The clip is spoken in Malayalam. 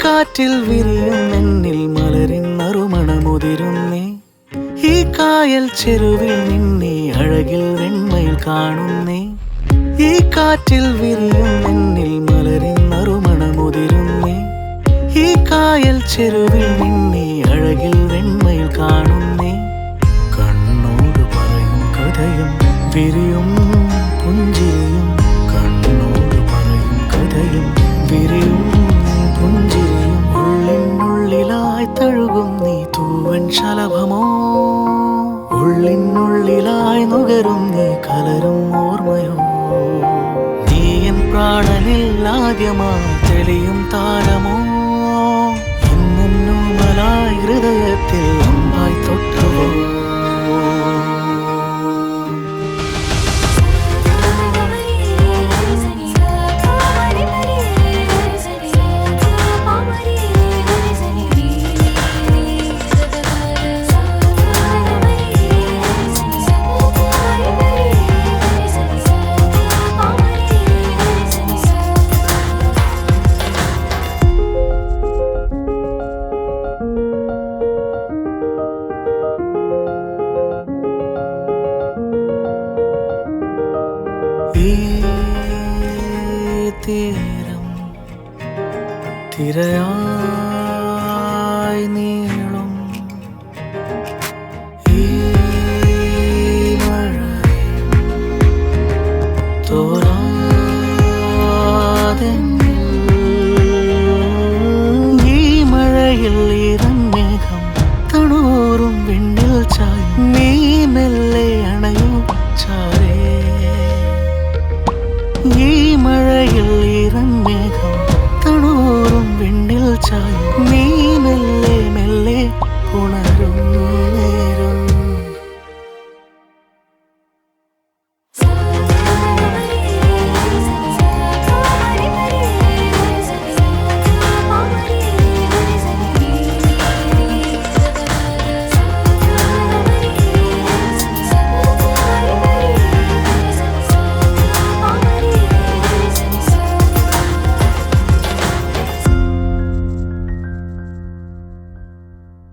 കാറ്റിൽ വിരിയും എന്നിൽ മലരിൻ നറുമണമുതിരുന്നേ ഈ കായൽ ചെരുവിൽ നിന്നെ അഴകിൽ വെണ്മയിൽ കാണുന്നേ ഈ കാറ്റിൽ വിരിയും എന്നിൽ മലരിൻ നറുമണമുതിരുന്നേ ഈ കായൽ ചെരുവിൽ നിന്നെ അഴകിൽ വെണ്മയിൽ കാണുന്നേ കണ്ണോട് പറയും കഥയും വിരിയും പുഞ്ചിരിയും കണ്ണോട് പറയും കഥയും വിരിയും പുഞ്ചിരിയും ഉള്ളിനുള്ളിലായി തഴുകും നീ തൂവൻ ശലഭമോ ഉള്ളിനുള്ളിലായി നുകരും നീ കലരും ഓർമ്മയോ നീ എൻ പ്രാണനിൽ ആദ്യമായി തെളിയും താരമോ ഇന്നൊന്നുമലായി ഹൃദയത്തിൽ അമ്പായി തൊട്ടുവോ തീരം തിരയായി നീളും ഈ മഴ തോരാതെ ഈ മഴയിൽ ഇരമേഘം തണൂറും വിണ്ണിൽ ചായും നീ മെല്ലെ അണയും ചാരേ ഈ മഴയിൽ ഇരമേഘം തണൂറും വിണ്ണിൽ ചായും നീ മെല്ലെ മെല്ലെ ഉണരും